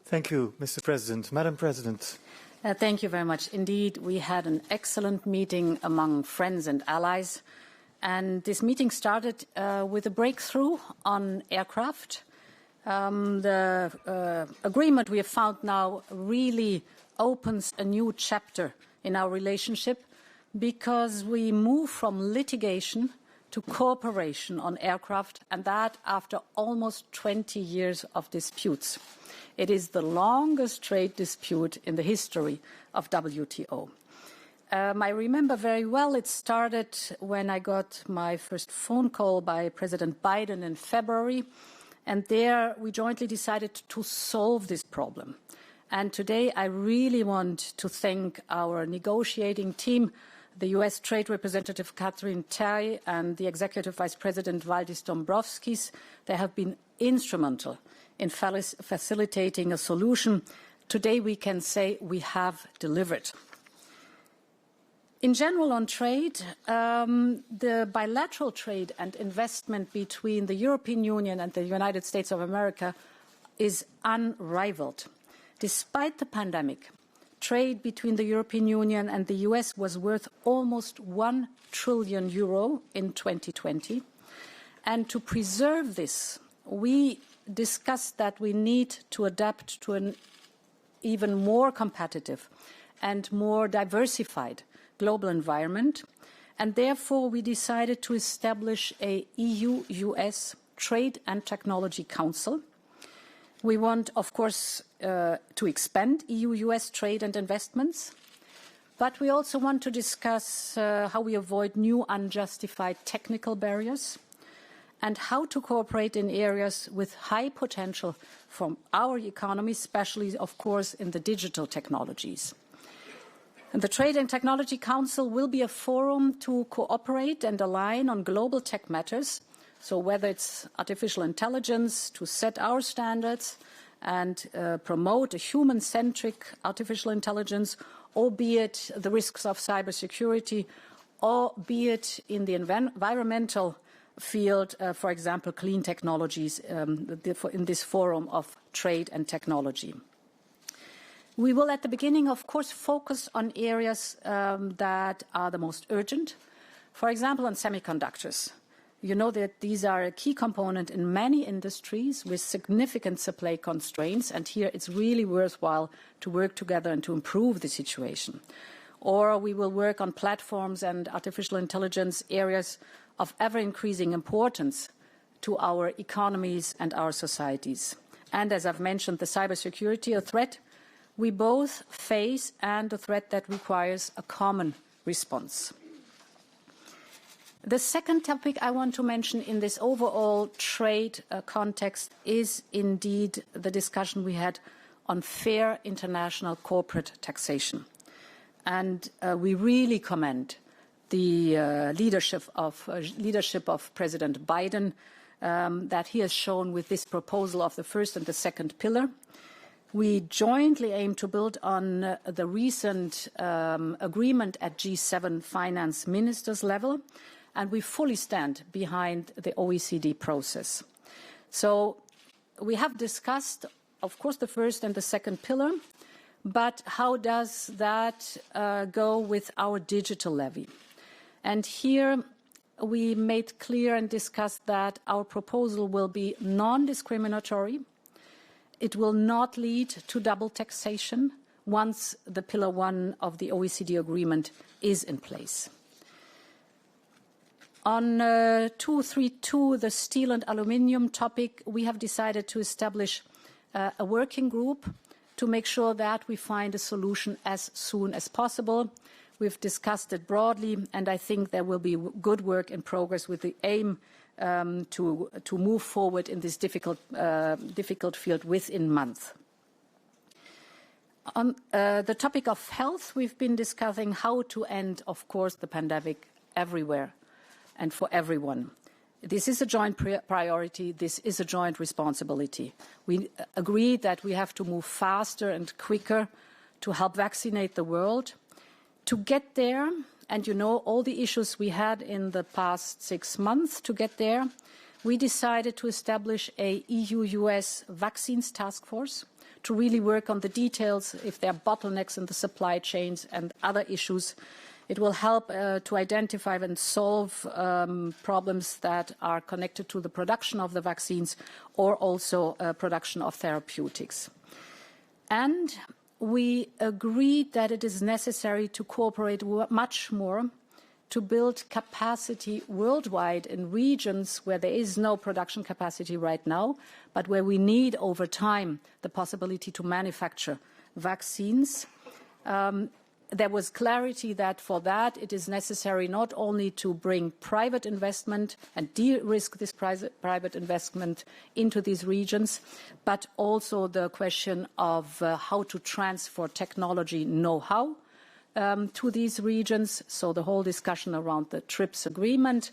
Thank you, Mr. President. Madam President. Thank you very much. Indeed, we had an excellent meeting among friends and allies. And this meeting started with a breakthrough on aircraft. The agreement we have found now really opens a new chapter in our relationship because we move from litigation to cooperation on aircraft, and that after almost 20 years of disputes. It is the longest trade dispute in the history of WTO. I remember very well it started when I got my first phone call by President Biden in February, and there we jointly decided to solve this problem. And today I really want to thank our negotiating team, the U.S. Trade Representative Catherine Tai and the Executive Vice President Valdis Dombrovskis. They have been instrumental in facilitating a solution. Today we can say we have delivered. In general on trade, the bilateral trade and investment between the European Union and the United States of America is unrivaled. Despite the pandemic, trade between the European Union and the US was worth almost €1 trillion in 2020. And to preserve this, we discussed that we need to adapt to an even more competitive and more diversified global environment. And therefore, we decided to establish a EU-US Trade and Technology Council. We want, of course, to expand EU-US trade and investments, but we also want to discuss how we avoid new unjustified technical barriers and how to cooperate in areas with high potential from our economy, especially, of course, in the digital technologies. And the Trade and Technology Council will be a forum to cooperate and align on global tech matters. So whether it's artificial intelligence, to set our standards and promote a human-centric artificial intelligence, or be it the risks of cybersecurity, or be it in the environmental field, for example, clean technologies, in this forum of trade and technology. We will, at the beginning, of course, focus on areas that are the most urgent. For example, on semiconductors. You know that these are a key component in many industries with significant supply constraints, and here it's really worthwhile to work together and to improve the situation. Or we will work on platforms and artificial intelligence areas of ever-increasing importance to our economies and our societies. And as I've mentioned, the cybersecurity, a threat we both face and a threat that requires a common response. The second topic I want to mention in this overall trade context is indeed the discussion we had on fair international corporate taxation. And we really commend the leadership of President Biden that he has shown with this proposal of the first and the second pillar. We jointly aim to build on the recent agreement at G7 finance ministers level, and we fully stand behind the OECD process. So we have discussed, of course, the first and the second pillar, but how does that go with our digital levy? And here we made clear and discussed that our proposal will be non-discriminatory. It will not lead to double taxation once the Pillar 1 of the OECD agreement is in place. On 232, the steel and aluminium topic, we have decided to establish a working group to make sure that we find a solution as soon as possible. We've discussed it broadly, and I think there will be good work in progress with the aim to move forward in this difficult field within months. On the topic of health, we've been discussing how to end, of course, the pandemic everywhere and for everyone. This is a joint priority. This is a joint responsibility. We agree that we have to move faster and quicker to help vaccinate the world. To get there, and you know all the issues we had in the past 6 months to get there, we decided to establish a EU-US vaccines task force to really work on the details, if there are bottlenecks in the supply chains and other issues. It will help to identify and solve problems that are connected to the production of the vaccines or also production of therapeutics. And we agreed that it is necessary to cooperate much more to build capacity worldwide in regions where there is no production capacity right now, but where we need over time the possibility to manufacture vaccines. There was clarity that for that it is necessary not only to bring private investment and de-risk this private investment into these regions, but also the question of how to transfer technology know-how to these regions, so the whole discussion around the TRIPS agreement.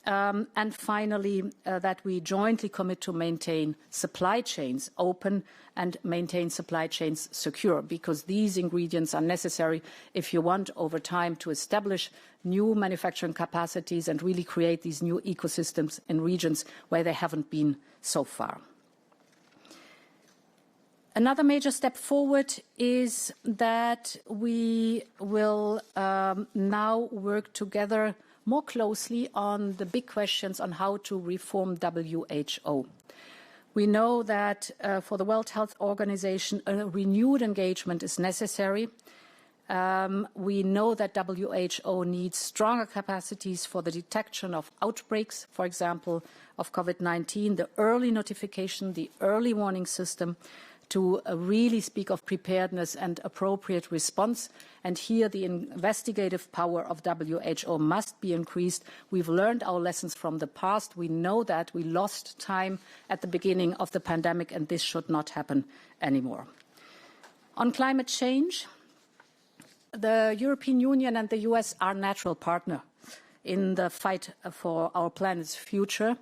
And finally, that we jointly commit to maintain supply chains open and maintain supply chains secure, because these ingredients are necessary if you want over time to establish new manufacturing capacities and really create these new ecosystems in regions where they haven't been so far. Another major step forward is that we will now work together more closely on the big questions on how to reform WHO. We know that for the World Health Organization, a renewed engagement is necessary. We know that WHO needs stronger capacities for the detection of outbreaks, for example, of COVID-19, the early notification, the early warning system, to really speak of preparedness and appropriate response. And here the investigative power of WHO must be increased. We've learned our lessons from the past. We know that we lost time at the beginning of the pandemic, and this should not happen anymore. On climate change, the European Union and the US are natural partners in the fight for our planet's future.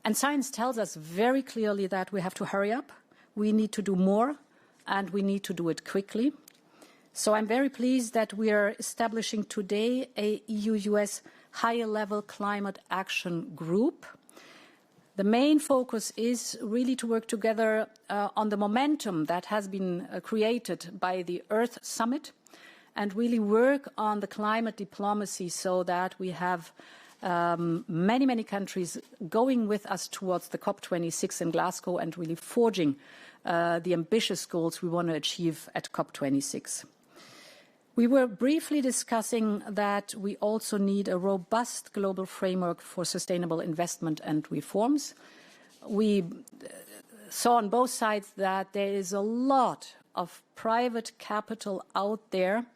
And science tells us very clearly that we have to hurry up. We need to do more, and we need to do it quickly. So I'm very pleased that we are establishing today a EU-US higher-level climate action group. The main focus is really to work together on the momentum that has been created by the Earth Summit and really work on the climate diplomacy so that we have many countries going with us towards the COP26 in Glasgow and really forging the ambitious goals we want to achieve at COP26. We were briefly discussing that we also need a robust global framework for sustainable investment and reforms. We saw on both sides that there is a lot of private capital out there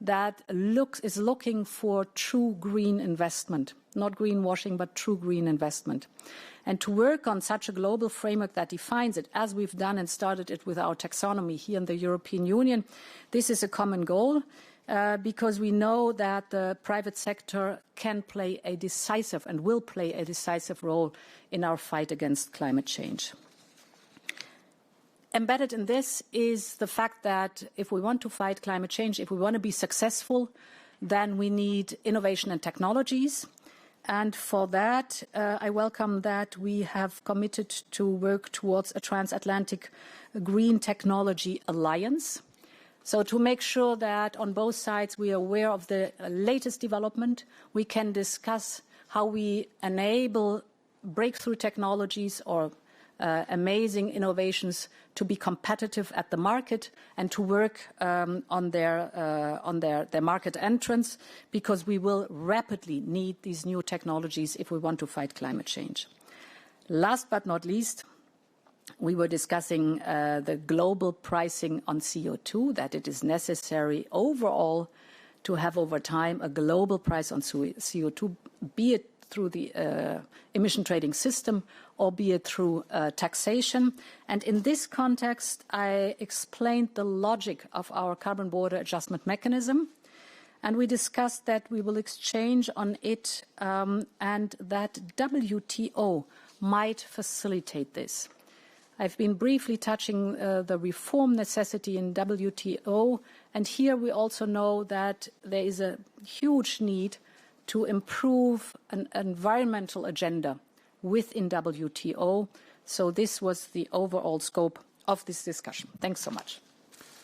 that is looking for true green investment, not greenwashing, but true green investment. And to work on such a global framework that defines it, as we've done and started it with our taxonomy here in the European Union, this is a common goal because we know that the private sector can play a decisive and will play a decisive role in our fight against climate change. Embedded in this is the fact that if we want to fight climate change, if we want to be successful, then we need innovation and technologies. And for that, I welcome that we have committed to work towards a transatlantic green technology alliance. So to make sure that on both sides we are aware of the latest development, we can discuss how we enable breakthrough technologies or amazing innovations to be competitive at the market and to work on their market entrance, because we will rapidly need these new technologies if we want to fight climate change. Last but not least, we were discussing the global pricing on CO2, that it is necessary overall to have over time a global price on CO2, be it through the emission trading system or be it through taxation. And in this context, I explained the logic of our carbon border adjustment mechanism. And we discussed that we will exchange on it and that WTO might facilitate this. I've been briefly touching the reform necessity in WTO. And here we also know that there is a huge need to improve an environmental agenda within WTO. So this was the overall scope of this discussion. Thanks so much.